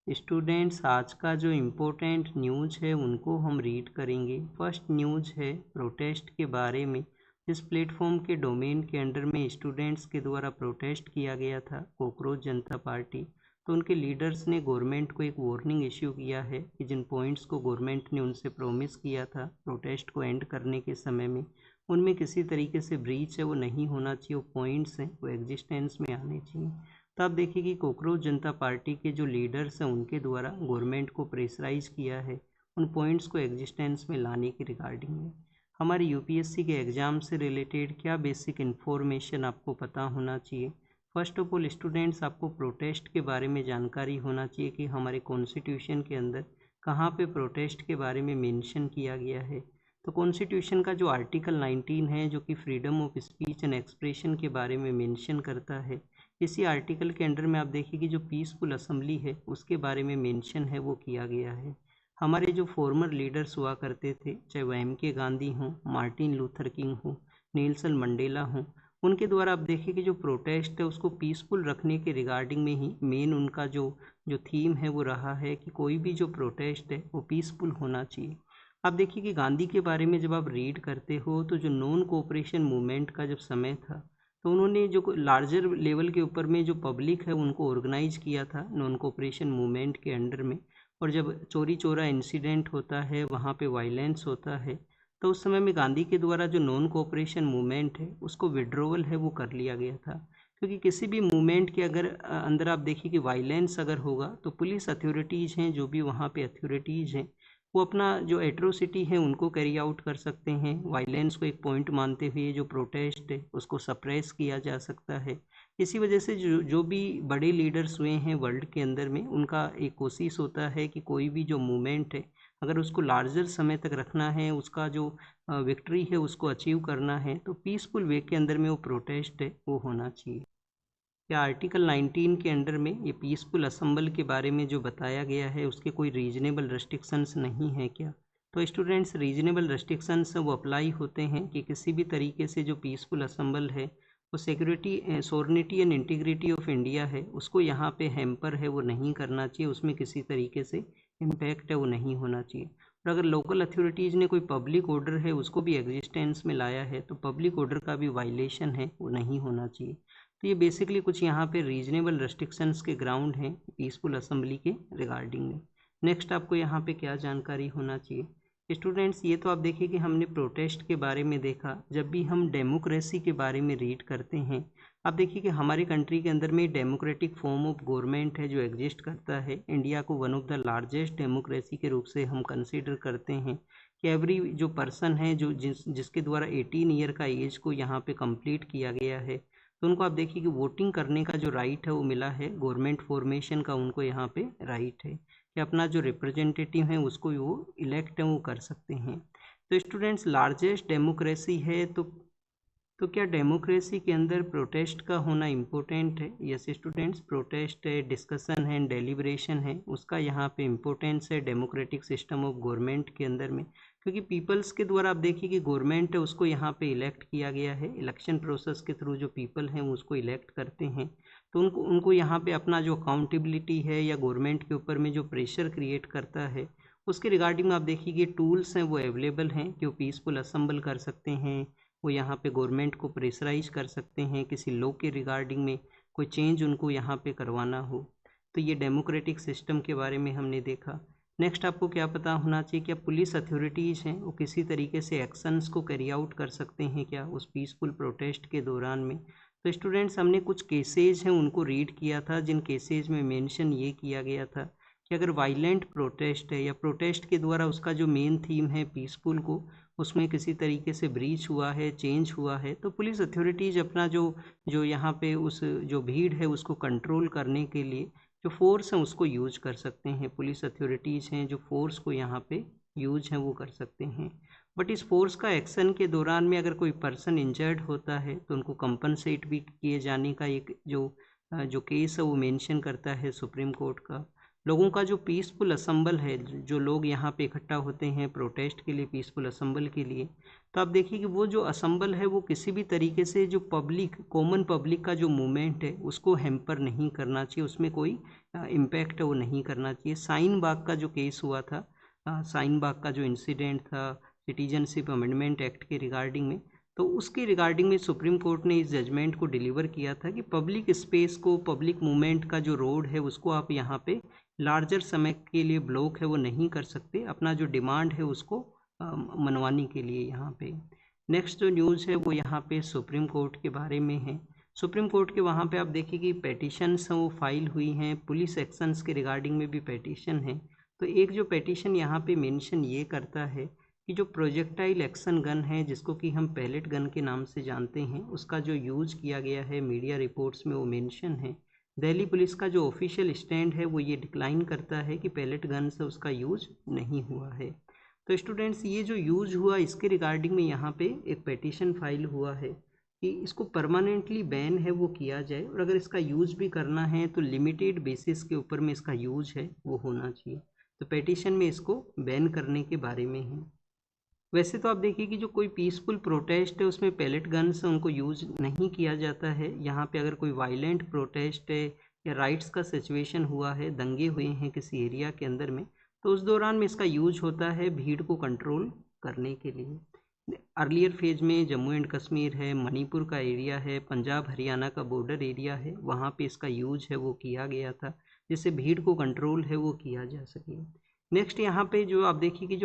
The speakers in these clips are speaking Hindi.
स्टूडेंट्स, आज का जो इम्पोर्टेंट न्यूज़ है उनको हम रीड करेंगे। फर्स्ट न्यूज़ है प्रोटेस्ट के बारे में। इस प्लेटफॉर्म के डोमेन के अंडर में स्टूडेंट्स के द्वारा प्रोटेस्ट किया गया था कॉकरोच जनता पार्टी। तो उनके लीडर्स ने गवर्नमेंट को एक वार्निंग इश्यू किया है कि जिन पॉइंट्स को गवर्नमेंट ने उनसे प्रॉमिस किया था प्रोटेस्ट को एंड करने के समय में, उनमें किसी तरीके से ब्रीच है वो नहीं होना चाहिए, वो पॉइंट्स हैं वो एग्जिस्टेंस में आने चाहिए। तो आप देखिए कि कॉकरोच जनता पार्टी के जो लीडर्स हैं उनके द्वारा गवर्नमेंट को प्रेशराइज किया है उन पॉइंट्स को एग्जिस्टेंस में लाने के रिगार्डिंग में। हमारे यूपीएससी के एग्ज़ाम से रिलेटेड क्या बेसिक इन्फॉर्मेशन आपको पता होना चाहिए। फर्स्ट ऑफ ऑल स्टूडेंट्स, आपको प्रोटेस्ट के बारे में जानकारी होना चाहिए कि हमारे कॉन्स्टिट्यूशन के अंदर कहाँ पे प्रोटेस्ट के बारे में मेंशन किया गया है। तो कॉन्स्टिट्यूशन का जो आर्टिकल 19 है जो कि freedom of speech and expression के बारे में मेंशन करता है, इसी आर्टिकल के अंडर में आप देखिए कि जो पीसफुल असेंबली है उसके बारे में मेंशन है वो किया गया है। हमारे जो फॉर्मर लीडर्स हुआ करते थे, चाहे वह एम.के. गांधी हों, मार्टिन लूथर किंग हो, नेल्सन मंडेला हों, उनके द्वारा आप देखिए कि जो प्रोटेस्ट है उसको पीसफुल रखने के रिगार्डिंग में ही मेन उनका जो जो थीम है वो रहा है कि कोई भी जो प्रोटेस्ट है वो पीसफुल होना चाहिए। आप देखिए कि गांधी के बारे में जब आप रीड करते हो तो जो नॉन कोऑपरेशन मूवमेंट का जब समय था तो उन्होंने जो लार्जर लेवल के ऊपर में जो पब्लिक है उनको ऑर्गेनाइज किया था नॉन कोऑपरेशन मूवमेंट के अंडर में। और जब चोरी चोरा इंसिडेंट होता है, वहाँ पे वायलेंस होता है, तो उस समय में गांधी के द्वारा जो नॉन कोऑपरेशन मूवमेंट है उसको विड्रोवल है वो कर लिया गया था। क्योंकि किसी भी मूवमेंट के अगर अंदर आप देखिए कि वायलेंस अगर होगा तो पुलिस अथॉरिटीज़ हैं, जो भी वहाँ पे अथॉरिटीज़ हैं, वो अपना जो एट्रोसिटी है उनको कैरी आउट कर सकते हैं। वायलेंस को एक पॉइंट मानते हुए जो प्रोटेस्ट है उसको सप्रेस किया जा सकता है। इसी वजह से जो जो भी बड़े लीडर्स हुए हैं वर्ल्ड के अंदर में, उनका एक कोशिश होता है कि कोई भी जो मूवमेंट है अगर उसको लार्जर समय तक रखना है, उसका जो विक्ट्री है उसको अचीव करना है, तो पीसफुल वे के अंदर में वो प्रोटेस्ट है वो होना चाहिए। क्या आर्टिकल 19 के अंडर में ये पीसफुल असम्बल के बारे में जो बताया गया है उसके कोई रीजनेबल रेस्ट्रिक्शंस नहीं है क्या? तो स्टूडेंट्स, रीजनेबल रेस्ट्रिक्शंस वो अप्लाई होते हैं कि किसी भी तरीके से जो पीसफुल असम्बल है वो security, sovereignty and integrity of India है उसको यहाँ पे हैम्पर है वो नहीं करना चाहिए, उसमें किसी तरीके से इम्पैक्ट है वो नहीं होना चाहिए। और अगर लोकल अथॉरिटीज़ ने कोई पब्लिक ऑर्डर है उसको भी एग्जिस्टेंस में लाया है तो पब्लिक ऑर्डर का भी वायलेशन है वो नहीं होना चाहिए। तो ये बेसिकली कुछ यहाँ पे रीजनेबल रेस्ट्रिक्शंस के ग्राउंड हैं पीसफुल असेंबली के रिगार्डिंग में। नेक्स्ट आपको यहाँ पे क्या जानकारी होना चाहिए स्टूडेंट्स, ये तो आप देखिए कि हमने प्रोटेस्ट के बारे में देखा। जब भी हम डेमोक्रेसी के बारे में रीड करते हैं, आप देखिए कि हमारे कंट्री के अंदर में डेमोक्रेटिक फॉर्म ऑफ गवर्नमेंट है जो एग्जिस्ट करता है। इंडिया को one of the largest democracy के रूप से हम कंसिडर करते हैं कि एवरी जो पर्सन है जो जिसके द्वारा 18 ईयर का एज को यहाँ पे कंप्लीट किया गया है, तो उनको आप देखिए कि वोटिंग करने का जो राइट है वो मिला है। गवर्नमेंट फॉर्मेशन का उनको यहाँ पे राइट है कि अपना जो रिप्रेजेंटेटिव है उसको वो इलेक्ट है वो कर सकते हैं। तो स्टूडेंट्स, लार्जेस्ट डेमोक्रेसी है तो क्या डेमोक्रेसी के अंदर प्रोटेस्ट का होना इम्पोर्टेंट है? यस स्टूडेंट्स, प्रोटेस्ट है, डिस्कशन है, डेलिब्रेशन है, उसका यहाँ पे इम्पोर्टेंस है डेमोक्रेटिक सिस्टम ऑफ गवर्नमेंट के अंदर में। क्योंकि पीपल्स के द्वारा आप देखिए कि गवर्नमेंट है उसको यहाँ पे इलेक्ट किया गया है। इलेक्शन प्रोसेस के थ्रू जो पीपल हैं उसको इलेक्ट करते हैं, तो उनको यहाँ पे अपना जो अकाउंटेबिलिटी है या गवर्नमेंट के ऊपर में जो प्रेशर क्रिएट करता है उसके रिगार्डिंग में आप देखिए कि टूल्स हैं वो अवेलेबल हैं कि वो पीसफुल असम्बल कर सकते हैं, वो यहाँ पे गवर्नमेंट को प्रेशराइज कर सकते हैं किसी लॉ के रिगार्डिंग में कोई चेंज उनको यहाँ पे करवाना हो। तो ये डेमोक्रेटिक सिस्टम के बारे में हमने देखा। नेक्स्ट आपको क्या पता होना चाहिए, क्या पुलिस अथॉरिटीज़ हैं वो किसी तरीके से एक्शंस को कैरी आउट कर सकते हैं क्या उस पीसफुल प्रोटेस्ट के दौरान में? तो स्टूडेंट्स, हमने कुछ केसेज हैं उनको रीड किया था, जिन केसेज में मेंशन ये किया गया था कि अगर वायलेंट प्रोटेस्ट है या प्रोटेस्ट के द्वारा उसका जो मेन थीम है पीसफुल को, उसमें किसी तरीके से ब्रीच हुआ है, चेंज हुआ है, तो पुलिस अथॉरिटीज़ अपना जो जो यहाँ पे उस जो भीड़ है उसको कंट्रोल करने के लिए जो फोर्स है उसको यूज कर सकते हैं। पुलिस अथॉरिटीज़ हैं जो फोर्स को यहाँ पे यूज है वो कर सकते हैं। बट इस फोर्स का एक्शन के दौरान में अगर कोई पर्सन इंजर्ड होता है तो उनको कंपनसेट भी किए जाने का एक जो केस है वो मेंशन करता है सुप्रीम कोर्ट का। लोगों का जो पीसफुल असम्बल है, जो लोग यहाँ पे इकट्ठा होते हैं प्रोटेस्ट के लिए, पीसफुल असम्बल के लिए, तो आप देखिए कि वो जो असम्बल है वो किसी भी तरीके से जो पब्लिक, कॉमन पब्लिक का जो मूवमेंट है उसको हैम्पर नहीं करना चाहिए, उसमें कोई इम्पैक्ट है वो नहीं करना चाहिए। शाहीन बाग का जो केस हुआ था, शाहीन बाग का जो इंसिडेंट था सिटीजनशिप अमेंडमेंट एक्ट के रिगार्डिंग में, तो उसके रिगार्डिंग में सुप्रीम कोर्ट ने इस जजमेंट को डिलीवर किया था कि पब्लिक स्पेस को, पब्लिक मूवमेंट का जो रोड है उसको आप यहाँ पे लार्जर समय के लिए ब्लॉक है वो नहीं कर सकते, अपना जो डिमांड है उसको मनवाने के लिए यहाँ पे। नेक्स्ट जो न्यूज़ है वो यहाँ पे सुप्रीम कोर्ट के बारे में है। सुप्रीम कोर्ट के वहाँ पे आप देखिए कि पेटिशन्स हैं वो फाइल हुई हैं, पुलिस एक्शंस के रिगार्डिंग में भी पेटिशन है। तो एक जो पेटिशन यहाँ पे मेंशन ये करता है कि जो प्रोजेक्टाइल एक्शन गन है, जिसको कि हम पैलेट गन के नाम से जानते हैं, उसका जो यूज़ किया गया है मीडिया रिपोर्ट्स में वो मेंशन है। दिल्ली पुलिस का जो ऑफिशियल स्टैंड है वो ये डिक्लाइन करता है कि पैलेट गन से उसका यूज़ नहीं हुआ है। तो स्टूडेंट्स, ये जो यूज़ हुआ इसके रिगार्डिंग में यहाँ पे एक पेटिशन फाइल हुआ है कि इसको परमानेंटली बैन है वो किया जाए, और अगर इसका यूज़ भी करना है तो लिमिटेड बेसिस के ऊपर में इसका यूज़ है वो होना चाहिए। तो पेटिशन में इसको बैन करने के बारे में है। वैसे तो आप देखिए कि जो कोई पीसफुल प्रोटेस्ट है उसमें पैलेट गन से उनको यूज़ नहीं किया जाता है। यहाँ पे अगर कोई वायलेंट प्रोटेस्ट है या राइट्स का सिचुएशन हुआ है, दंगे हुए हैं किसी एरिया के अंदर में, तो उस दौरान में इसका यूज होता है भीड़ को कंट्रोल करने के लिए। अर्लियर फेज में जम्मू एंड कश्मीर है, मणिपुर का एरिया है, पंजाब हरियाणा का बॉर्डर एरिया है, वहाँ पे इसका यूज है वो किया गया था, जिससे भीड़ को कंट्रोल है वो किया जा सके। नेक्स्ट यहाँ पे जो आप देखिए कि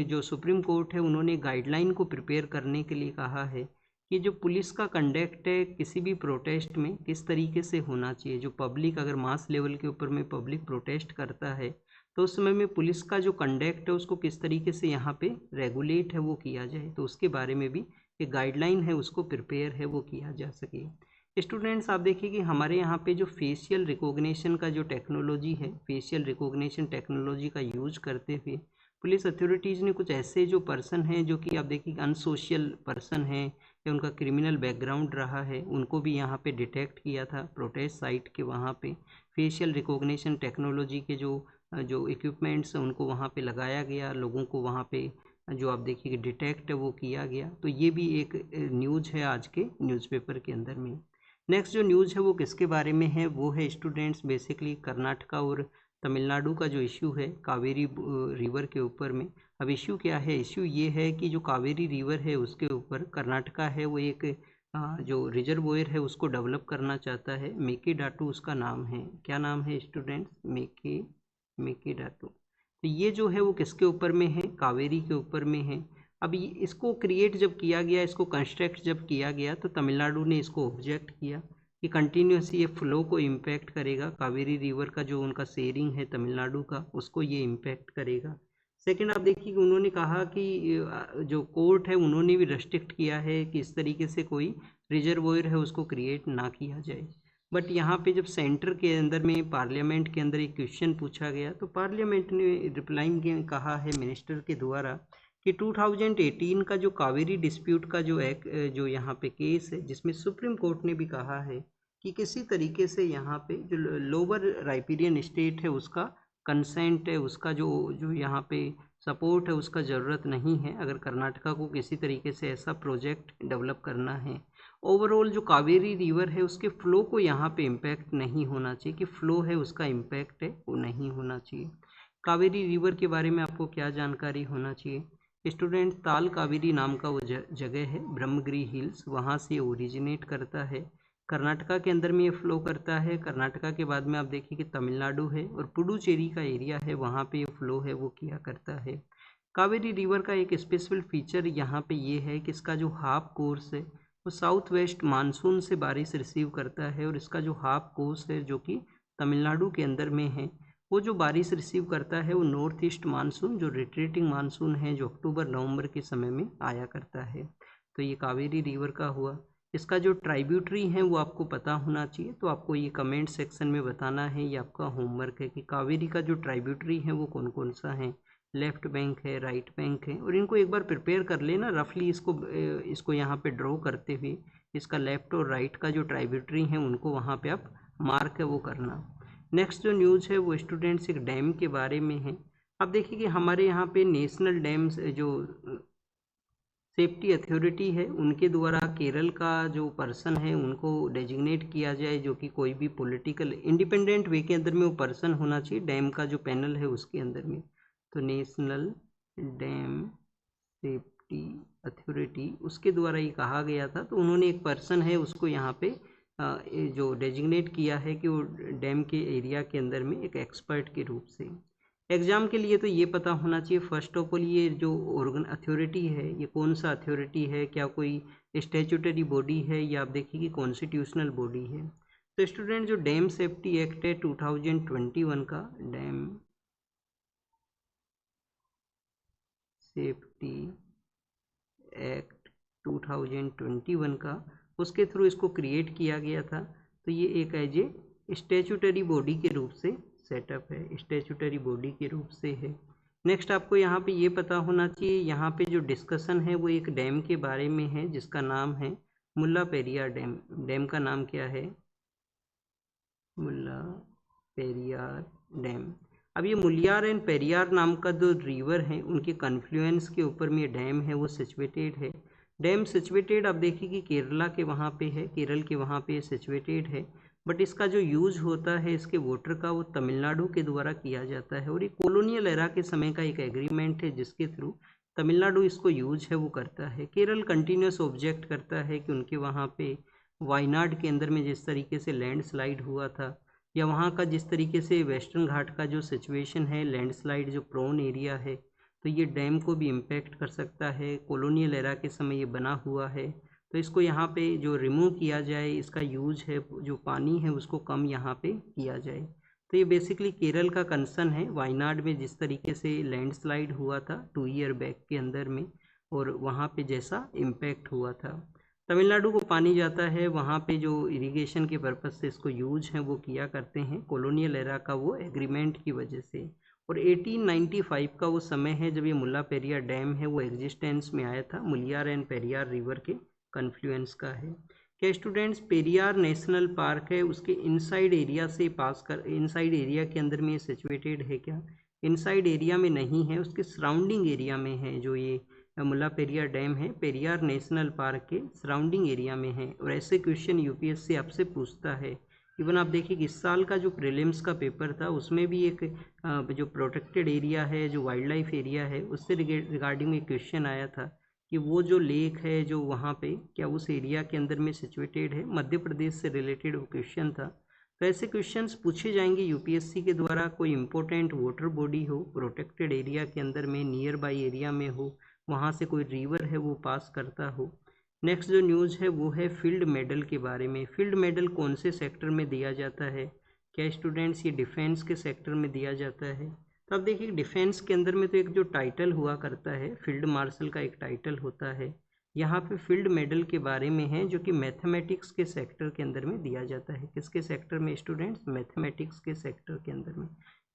जो सुप्रीम कोर्ट है उन्होंने गाइडलाइन को प्रिपेयर करने के लिए कहा है कि जो पुलिस का कंडक्ट है किसी भी प्रोटेस्ट में किस तरीके से होना चाहिए। जो पब्लिक अगर मास लेवल के ऊपर में पब्लिक प्रोटेस्ट करता है तो उस समय में पुलिस का जो कंडक्ट है उसको किस तरीके से यहाँ पे रेगुलेट है वो किया जाए, तो उसके बारे में भी एक गाइडलाइन है उसको प्रिपेयर है वो किया जा सके। स्टूडेंट्स, आप देखिए कि हमारे यहाँ पे जो फेशियल रिकॉग्निशन का जो टेक्नोलॉजी है, फेशियल रिकॉग्निशन टेक्नोलॉजी का यूज करते हुए पुलिस अथॉरिटीज़ ने कुछ ऐसे जो पर्सन हैं जो कि आप देखिए अनसोशल पर्सन हैं या उनका क्रिमिनल बैकग्राउंड रहा है, उनको भी यहाँ पे डिटेक्ट किया था प्रोटेस्ट साइट के वहाँ पे। फेशियल रिकॉग्निशन टेक्नोलॉजी के जो इक्विपमेंट्स हैं उनको वहाँ पे लगाया गया, लोगों को वहाँ पे जो आप देखिए कि डिटेक्ट है वो किया गया। तो ये भी एक न्यूज़ है आज के न्यूज़पेपर के अंदर में। नेक्स्ट जो न्यूज़ है वो किसके बारे में है, वो है स्टूडेंट्स बेसिकली कर्नाटका और तमिलनाडु का जो इश्यू है कावेरी रिवर के ऊपर में। अब इश्यू क्या है, इश्यू ये है कि जो कावेरी रिवर है उसके ऊपर कर्नाटका है वो एक जो रिजर्वोयर है उसको डेवलप करना चाहता है। मेकेडाटू उसका नाम है। क्या नाम है स्टूडेंट्स? मेकेडाटू। तो ये जो है वो किसके ऊपर में है? कावेरी के ऊपर में है। अब इसको क्रिएट जब किया गया, इसको कंस्ट्रक्ट जब किया गया, तो तमिलनाडु ने इसको ऑब्जेक्ट किया कि कंटिन्यूसली ये फ्लो को इम्पैक्ट करेगा, कावेरी रिवर का जो उनका शेयरिंग है तमिलनाडु का उसको ये इम्पैक्ट करेगा। सेकंड, आप देखिए कि उन्होंने कहा कि जो कोर्ट है उन्होंने भी रेस्ट्रिक्ट किया है कि इस तरीके से कोई रिजर्वोयर है उसको क्रिएट ना किया जाए। बट यहाँ पे जब सेंटर के अंदर में पार्लियामेंट के अंदर एक क्वेश्चन पूछा गया तो पार्लियामेंट ने रिप्लाइंग में कहा है मिनिस्टर के द्वारा कि 2018 का जो कावेरी डिस्प्यूट का जो यहाँ पे केस है, जिसमें सुप्रीम कोर्ट ने भी कहा है कि किसी तरीके से यहाँ पे जो लोअर राइपीरियन स्टेट है उसका कंसेंट है, उसका जो यहाँ पे सपोर्ट है उसका ज़रूरत नहीं है अगर कर्नाटका को किसी तरीके से ऐसा प्रोजेक्ट डेवलप करना है। ओवरऑल जो कावेरी रिवर है उसके फ्लो को यहाँ पे इम्पैक्ट नहीं होना चाहिए, कि फ्लो है उसका इम्पैक्ट है वो नहीं होना चाहिए। कावेरी रिवर के बारे में आपको क्या जानकारी होना चाहिए स्टूडेंट? ताल कावेरी नाम का वो जगह है, ब्रह्मगिरी हिल्स, वहाँ से ओरिजिनेट करता है, कर्नाटका के अंदर में ये फ्लो करता है। कर्नाटका के बाद में आप देखिए कि तमिलनाडु है और पुडुचेरी का एरिया है, वहाँ पे ये फ्लो है वो किया करता है। कावेरी रिवर का एक स्पेशल फीचर यहाँ पे ये है कि इसका जो हाफ कोर्स है वो साउथ वेस्ट मानसून से बारिश रिसीव करता है, और इसका जो हाफ कोर्स है जो कि तमिलनाडु के अंदर में है, वो जो बारिश रिसीव करता है वो नॉर्थ ईस्ट मानसून जो रिट्रीटिंग मानसून है जो अक्टूबर नवंबर के समय में आया करता है। तो ये कावेरी रिवर का हुआ। इसका जो ट्राइब्यूटरी है वो आपको पता होना चाहिए, तो आपको ये कमेंट सेक्शन में बताना है, ये आपका होमवर्क है कि कावेरी का जो ट्राइब्यूटरी है वो कौन कौन सा है। लेफ्ट बैंक है, राइट बैंक है, और इनको एक बार प्रिपेयर कर लेना रफली, इसको यहाँ पे ड्रॉ करते हुए इसका लेफ्ट और राइट का जो ट्राइब्यूटरी है उनको वहाँ पे आप मार्क है वो करना। नेक्स्ट जो न्यूज़ है वो स्टूडेंट्स एक डैम के बारे में है। अब देखिए कि हमारे यहाँ पे नेशनल डैम्स जो सेफ्टी अथॉरिटी है उनके द्वारा केरल का जो पर्सन है उनको डेजिग्नेट किया जाए, जो कि कोई भी पॉलिटिकल इंडिपेंडेंट वे के अंदर में वो पर्सन होना चाहिए डैम का जो पैनल है उसके अंदर में। तो नेशनल डैम सेफ्टी अथॉरिटी उसके द्वारा ये कहा गया था, तो उन्होंने एक पर्सन है उसको यहाँ पे जो डेजिग्नेट किया है कि वो डैम के एरिया के अंदर में एक एक्सपर्ट के रूप से। एग्ज़ाम के लिए तो ये पता होना चाहिए फर्स्ट ऑफ ऑल ये जो ऑर्गन अथॉरिटी है ये कौन सा अथॉरिटी है, क्या कोई स्टैट्यूटरी बॉडी है या आप देखिए कि कॉन्स्टिट्यूशनल बॉडी है। तो स्टूडेंट जो डैम सेफ्टी एक्ट है 2021 का, डैम सेफ्टी एक्ट 2021 का, उसके थ्रू इसको क्रिएट किया गया था। तो ये एक एज ए स्टैट्यूटरी बॉडी के रूप से सेटअप है, स्टैट्यूटरी बॉडी के रूप से है। नेक्स्ट आपको यहाँ पे ये पता होना चाहिए, यहाँ पे जो डिस्कशन है वो एक डैम के बारे में है जिसका नाम है मुल्ला पेरियार डैम। डैम का नाम क्या है? मुल्ला पेरियार डैम। अब ये मुलियार एंड पेरियार नाम का जो रिवर है उनके कन्फ्लुएंस के ऊपर में ये डैम है वो सिचुएटेड है। डैम सिचुएटेड आप देखिए कि केरला के वहाँ पे है, केरल के वहाँ पे सिचुएटेड है, बट इसका जो यूज़ होता है इसके वाटर का वो तमिलनाडु के द्वारा किया जाता है। और ये कॉलोनियल एरा के समय का एक एग्रीमेंट है जिसके थ्रू तमिलनाडु इसको यूज है वो करता है। केरल कंटिन्यूस ऑब्जेक्ट करता है कि उनके वहाँ पे वायनाड के अंदर में जिस तरीके से लैंडस्लाइड हुआ था, या वहाँ का जिस तरीके से वेस्टर्न घाट का जो सिचुएशन है लैंडस्लाइड जो प्रोन एरिया है, तो ये डैम को भी इम्पैक्ट कर सकता है। कॉलोनियल एरा के समय ये बना हुआ है, तो इसको यहाँ पे जो रिमूव किया जाए, इसका यूज है जो पानी है उसको कम यहाँ पे किया जाए। तो ये बेसिकली केरल का कंसर्न है। वायनाड में जिस तरीके से लैंडस्लाइड हुआ था 2 ईयर बैक के अंदर में, और वहाँ पे जैसा इम्पैक्ट हुआ था, तमिलनाडु को पानी जाता है, वहाँ पे जो इरिगेशन के पर्पज़ से इसको यूज है वो किया करते हैं कॉलोनियल एरा का वो एग्रीमेंट की वजह से। और 1895 का वो समय है जब ये मुल्ला पेरियार डैम है वो एग्जिस्टेंस में आया था, मुलियार एंड पेरियार रिवर के कन्फ्लुएंस का है। क्या स्टूडेंट्स पेरियार नेशनल पार्क है उसके इनसाइड एरिया से पास कर, इनसाइड एरिया के अंदर में ये सिचुएटेड है क्या? इनसाइड एरिया में नहीं है, उसके सराउंडिंग एरिया में है। जो ये मुल्ला पेरियार डैम है पेरियार नेशनल पार्क के सराउंडिंग एरिया में है। और ऐसे क्वेश्चन यूपीएससी आपसे पूछता है। इवन आप देखिए कि इस साल का जो प्रीलिम्स का पेपर था उसमें भी एक जो प्रोटेक्टेड एरिया है, जो वाइल्ड लाइफ एरिया है, उससे रिगार्डिंग एक क्वेश्चन आया था कि वो जो लेक है जो वहाँ पे क्या उस एरिया के अंदर में सिचुएटेड है। मध्य प्रदेश से रिलेटेड वो क्वेश्चन था। तो ऐसे क्वेश्चंस पूछे जाएंगे यूपीएससी के द्वारा। कोई इंपॉर्टेंट वाटर बॉडी हो प्रोटेक्टेड एरिया के अंदर में, नियर बाई एरिया में हो, वहाँ से कोई रिवर है वो पास करता हो। नेक्स्ट जो न्यूज़ है वो है फील्ड मेडल के बारे में। फील्ड मेडल कौन से सेक्टर में दिया जाता है? क्या स्टूडेंट्स ये डिफेंस के सेक्टर में दिया जाता है? तो अब देखिए डिफेंस के अंदर में तो एक जो टाइटल हुआ करता है फील्ड मार्शल का एक टाइटल होता है। यहाँ पे फील्ड मेडल के बारे में है जो कि मैथमेटिक्स के सेक्टर के अंदर में दिया जाता है। किसके सेक्टर में स्टूडेंट्स? मैथमेटिक्स के सेक्टर के अंदर में।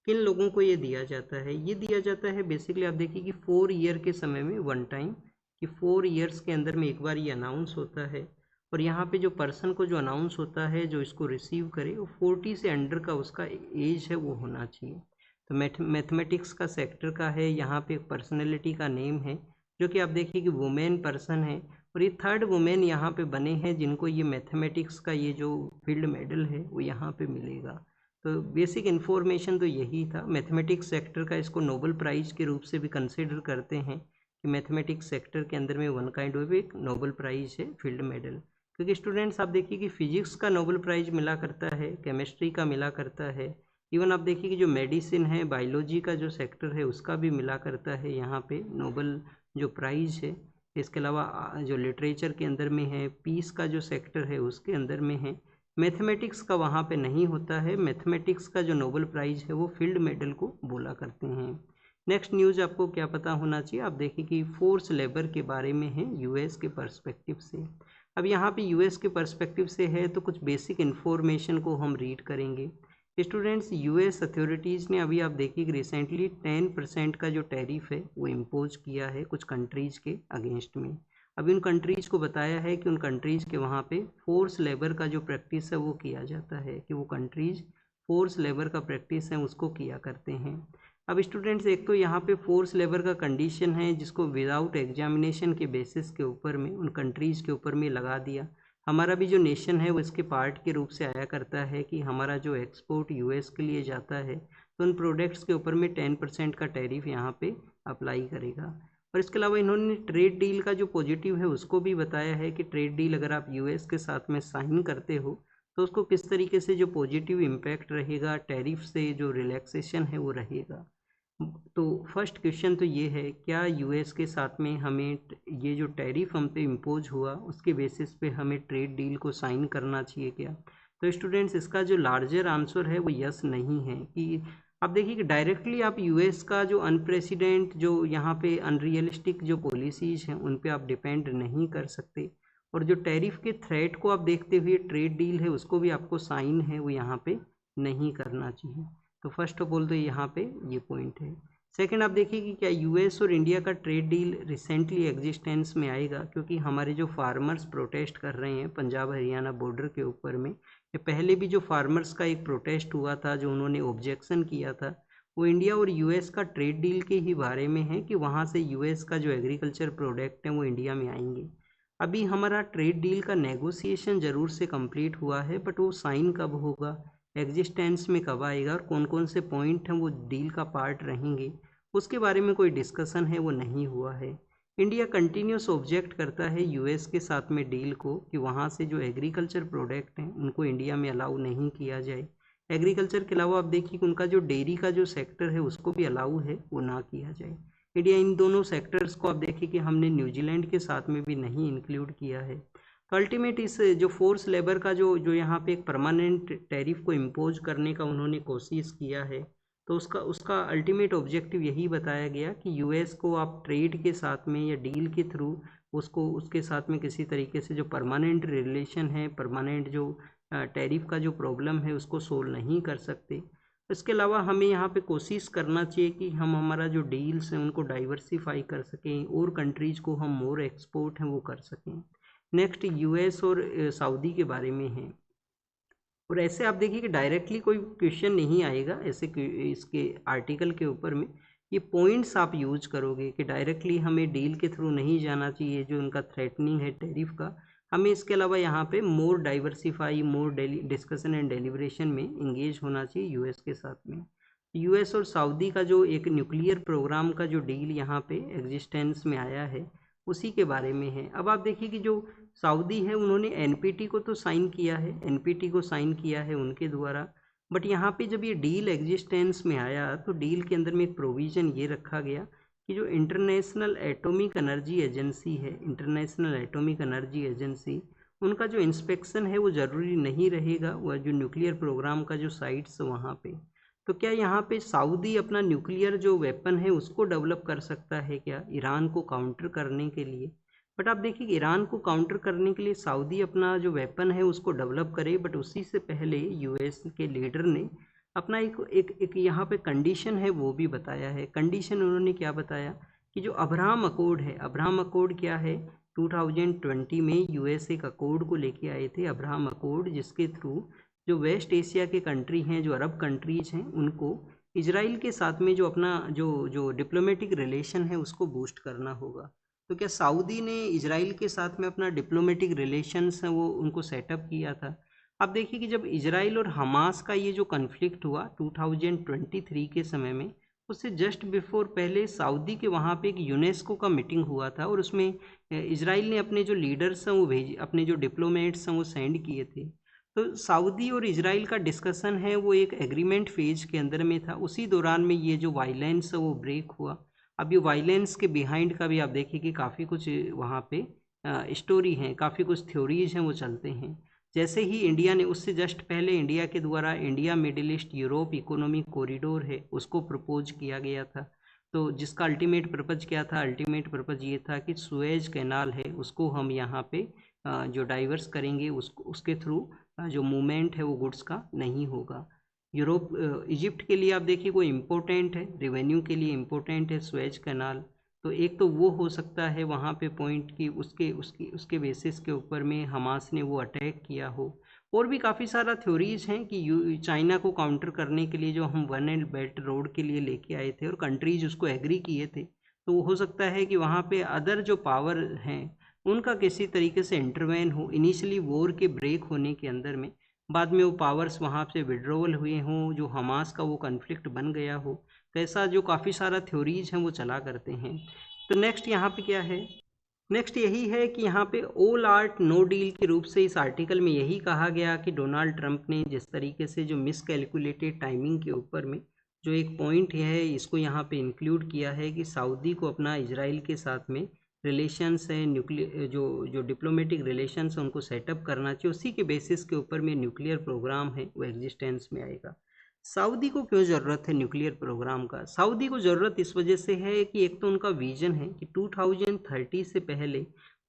किन लोगों को ये दिया जाता है? ये दिया जाता है बेसिकली आप देखिए कि 4 ईयर के समय में वन टाइम, कि 4 ईयर्स के अंदर में एक बार ये अनाउंस होता है। और यहाँ पे जो पर्सन को जो अनाउंस होता है जो इसको रिसीव करे वो 40 से अंडर का उसका एज है वो होना चाहिए। तो मैथमेटिक्स का सेक्टर का है। यहाँ पे एक पर्सनैलिटी का नेम है जो कि आप देखिए कि वुमेन पर्सन है, और ये 3rd वुमेन यहाँ पे बने हैं जिनको ये मैथमेटिक्स का ये जो फील्ड मेडल है वो यहाँ पे मिलेगा। तो बेसिक इन्फॉर्मेशन तो यही था। मैथमेटिक्स सेक्टर का इसको नोबेल प्राइज़ के रूप से भी कंसिडर करते हैं कि मैथमेटिक्स सेक्टर के अंदर में वन काइंड ऑफ एक नोबेल प्राइज़ है फील्ड मेडल। क्योंकि स्टूडेंट्स आप देखिए कि फिजिक्स का नोबेल प्राइज़ मिला करता है, केमिस्ट्री का मिला करता है, इवन आप देखिए कि जो मेडिसिन है बायोलॉजी का जो सेक्टर है उसका भी मिला करता है यहाँ पे नोबेल जो प्राइज़ है। इसके अलावा जो लिटरेचर के अंदर में है, पीस का जो सेक्टर है उसके अंदर में है। मैथमेटिक्स का वहाँ पे नहीं होता है। मैथमेटिक्स का जो नोबेल प्राइज़ है वो फील्ड मेडल को बोला करते हैं। नेक्स्ट न्यूज़ आपको क्या पता होना चाहिए? आप देखिए कि फोर्स लेबर के बारे में है यूएस के पर्सपेक्टिव से। अब यहाँ पे यूएस के पर्सपेक्टिव से है तो कुछ बेसिक इन्फॉर्मेशन को हम रीड करेंगे। स्टूडेंट्स यूएस अथॉरिटीज़ ने अभी आप देखिए कि रिसेंटली 10% का जो टैरिफ है वो इम्पोज किया है कुछ कंट्रीज़ के अगेंस्ट में। अभी उन कंट्रीज़ को बताया है कि उन कंट्रीज़ के वहाँ पे फोर्स लेबर का जो प्रैक्टिस है वो किया जाता है, कि वो कंट्रीज़ फोर्स लेबर का प्रैक्टिस है उसको किया करते हैं। अब स्टूडेंट्स एक तो यहाँ पे फोर्स लेबर का कंडीशन है जिसको विदाउट एग्जामिनेशन के बेसिस के ऊपर में उन कंट्रीज़ के ऊपर में लगा दिया। हमारा भी जो नेशन है वो इसके पार्ट के रूप से आया करता है कि हमारा जो एक्सपोर्ट यूएस के लिए जाता है तो उन प्रोडक्ट्स के ऊपर में 10% का टैरिफ यहाँ पे अप्लाई करेगा। और इसके अलावा इन्होंने ट्रेड डील का जो पॉजिटिव है उसको भी बताया है कि ट्रेड डील अगर आप यूएस के साथ में साइन करते हो तो उसको किस तरीके से जो पॉजिटिव इम्पैक्ट रहेगा, टैरिफ से जो रिलैक्सेशन है वो रहेगा। तो फर्स्ट क्वेश्चन तो ये है, क्या यूएस के साथ में हमें ये जो टैरिफ हम पे इम्पोज हुआ उसके बेसिस पे हमें ट्रेड डील को साइन करना चाहिए क्या? तो स्टूडेंट्स इसका जो लार्जर आंसर है वो यस नहीं है। कि आप देखिए कि डायरेक्टली आप यूएस का जो अनप्रेसिडेंट जो यहाँ पे अनरियलिस्टिक जो पॉलिसीज़ हैं उन पे आप डिपेंड नहीं कर सकते, और जो टैरिफ के थ्रेट को आप देखते हुए ट्रेड डील है उसको भी आपको साइन है वो यहाँ पे नहीं करना चाहिए। तो फर्स्ट ऑफ ऑल तो यहाँ पे ये पॉइंट है। सेकंड आप देखिए कि क्या यूएस और इंडिया का ट्रेड डील रिसेंटली एग्जिस्टेंस में आएगा, क्योंकि हमारे जो फार्मर्स प्रोटेस्ट कर रहे हैं पंजाब हरियाणा बॉर्डर के ऊपर में, ये पहले भी जो फार्मर्स का एक प्रोटेस्ट हुआ था जो उन्होंने ऑब्जेक्शन किया था वो इंडिया और यूएस का ट्रेड डील के ही बारे में है कि वहाँ से यूएस का जो एग्रीकल्चर प्रोडक्ट है वो इंडिया में आएंगे। अभी हमारा ट्रेड डील का नेगोशिएशन ज़रूर से कंप्लीट हुआ है, बट वो साइन कब होगा, एग्जिस्टेंस में कब आएगा और कौन कौन से पॉइंट हैं वो डील का पार्ट रहेंगे, उसके बारे में कोई डिस्कशन है वो नहीं हुआ है। इंडिया कंटिन्यूस ऑब्जेक्ट करता है यूएस के साथ में डील को कि वहाँ से जो एग्रीकल्चर प्रोडक्ट हैं उनको इंडिया में अलाउ नहीं किया जाए। एग्रीकल्चर के अलावा आप देखिए कि उनका जो डेयरी का जो सेक्टर है उसको भी अलाउ है वो ना किया जाए। इंडिया इन दोनों सेक्टर्स को आप देखिए कि हमने न्यूजीलैंड के साथ में भी नहीं इंक्लूड किया है। तो अल्टीमेट इस जो फोर्स लेबर का जो यहाँ पे एक परमानेंट टैरिफ को इम्पोज करने का उन्होंने कोशिश किया है, तो उसका उसका अल्टीमेट ऑब्जेक्टिव यही बताया गया कि यूएस को आप ट्रेड के साथ में या डील के थ्रू उसको उसके साथ में किसी तरीके से जो परमानेंट रिलेशन है, परमानेंट जो टैरिफ का जो प्रॉब्लम है उसको सोल्व नहीं कर सकते। इसके अलावा हमें यहाँ पे कोशिश करना चाहिए कि हम हमारा जो डील्स हैं उनको डाइवर्सिफाई कर सकें और कंट्रीज़ को हम मोर एक्सपोर्ट हैं वो कर सकें। नेक्स्ट यूएस और सऊदी के बारे में है, और ऐसे आप देखिए कि डायरेक्टली कोई क्वेश्चन नहीं आएगा ऐसे इसके आर्टिकल के ऊपर में, ये पॉइंट्स आप यूज करोगे कि डायरेक्टली हमें डील के थ्रू नहीं जाना चाहिए जो उनका थ्रेटनिंग है टैरिफ का, हमें इसके अलावा यहाँ पे more diversify more discussion and deliberation में इंगेज होना चाहिए यूएस के साथ में। यूएस और सऊदी का जो एक न्यूक्लियर प्रोग्राम का जो डील यहाँ पे एग्जिस्टेंस में आया है उसी के बारे में है। अब आप देखिए कि जो सऊदी है उन्होंने एनपीटी को तो साइन किया है, एनपीटी को साइन किया है उनके द्वारा, बट यहाँ पे जब ये डील एग्जिस्टेंस में आया तो डील के अंदर में एक प्रोविज़न ये रखा गया कि जो इंटरनेशनल एटॉमिक एनर्जी एजेंसी है, इंटरनेशनल एटॉमिक एनर्जी एजेंसी, उनका जो इंस्पेक्शन है वो ज़रूरी नहीं रहेगा वह जो न्यूक्लियर प्रोग्राम का जो साइट्स वहाँ पे। तो क्या यहाँ पे सऊदी अपना न्यूक्लियर जो वेपन है उसको डेवलप कर सकता है क्या ईरान को काउंटर करने के लिए? बट आप देखिए ईरान को काउंटर करने के लिए सऊदी अपना जो वेपन है उसको डेवलप करे, बट उसी से पहले यूएस के लीडर ने अपना एक यहाँ पे कंडीशन है वो भी बताया है। कंडीशन उन्होंने क्या बताया कि जो अब्राहम अकॉर्ड है, अब्राहम अकॉर्ड क्या है, 2020 में यूएस एक अकॉर्ड को लेके आए थे, अब्राहम अकॉर्ड, जिसके थ्रू जो वेस्ट एशिया के कंट्री हैं, जो अरब कंट्रीज हैं, उनको इजराइल के साथ में जो अपना जो जो डिप्लोमेटिक रिलेशन है उसको बूस्ट करना होगा। तो क्या सऊदी ने इजराइल के साथ में अपना डिप्लोमेटिक रिलेशंस हैं वो उनको सेटअप किया था? अब देखिए कि जब इजराइल और हमास का ये जो कन्फ्लिक्ट हुआ 2023 के समय में, उससे जस्ट बिफोर पहले सऊदी के वहाँ पे एक यूनेस्को का मीटिंग हुआ था और उसमें इजराइल ने अपने जो लीडर्स हैं वो भेज अपने जो डिप्लोमेट्स हैं वो सेंड किए थे। तो सऊदी और इजराइल का डिस्कशन है वो एक एग्रीमेंट फेज के अंदर में था, उसी दौरान में ये जो वायलेंस है वो ब्रेक हुआ। अब ये वायलेंस के बिहाइंड का भी आप देखिए कि काफ़ी कुछ वहाँ पे स्टोरी हैं, काफ़ी कुछ थ्योरीज हैं वो चलते हैं। जैसे ही इंडिया ने उससे जस्ट पहले इंडिया के द्वारा India middle east Europe economic corridor है उसको प्रपोज किया गया था, तो जिसका अल्टीमेट पर्पज़ क्या था, अल्टीमेट पर्पज़ ये था कि सुएज कैनाल है उसको हम यहाँ पे जो डाइवर्स करेंगे उसके थ्रू जो मूवमेंट है वो गुड्स का नहीं होगा। यूरोप इजिप्ट के लिए आप देखिए कोई इम्पोर्टेंट है, रेवेन्यू के लिए इम्पोर्टेंट है सुएज कैनाल, तो एक तो वो हो सकता है वहाँ पे पॉइंट कि उसके बेसिस के ऊपर में हमास ने वो अटैक किया हो। और भी काफ़ी सारा थ्योरीज हैं कि चाइना को काउंटर करने के लिए जो हम वन एंड बेल्ट रोड के लिए लेके आए थे और कंट्रीज उसको एग्री किए थे, तो हो सकता है कि वहाँ पे अदर जो पावर हैं उनका किसी तरीके से इंटरवेन हो इनिशियली वॉर के ब्रेक होने के अंदर में, बाद में वो पावर्स वहाँ से विड्रॉवल हुए हों, जो हमास का वो कन्फ्लिक्ट बन गया हो। तो ऐसा जो काफ़ी सारा थ्योरीज हैं वो चला करते हैं। तो नेक्स्ट यहाँ पे क्या है, नेक्स्ट यही है कि यहाँ पे ऑल आर्ट नो डील के रूप से इस आर्टिकल में यही कहा गया कि डोनाल्ड ट्रंप ने जिस तरीके से जो मिसकैलकुलेटेड टाइमिंग के ऊपर में जो एक पॉइंट है इसको यहाँ पे इंक्लूड किया है कि सऊदी को अपना इजराइल के साथ में रिलेशंस है, न्यूक्लियर जो जो डिप्लोमेटिक रिलेशंस है उनको सेटअप करना चाहिए, उसी के बेसिस के ऊपर में न्यूक्लियर प्रोग्राम है वो एग्जिस्टेंस में आएगा। सऊदी को क्यों ज़रूरत है न्यूक्लियर प्रोग्राम का? सऊदी को ज़रूरत इस वजह से है कि एक तो उनका विजन है कि 2030 से पहले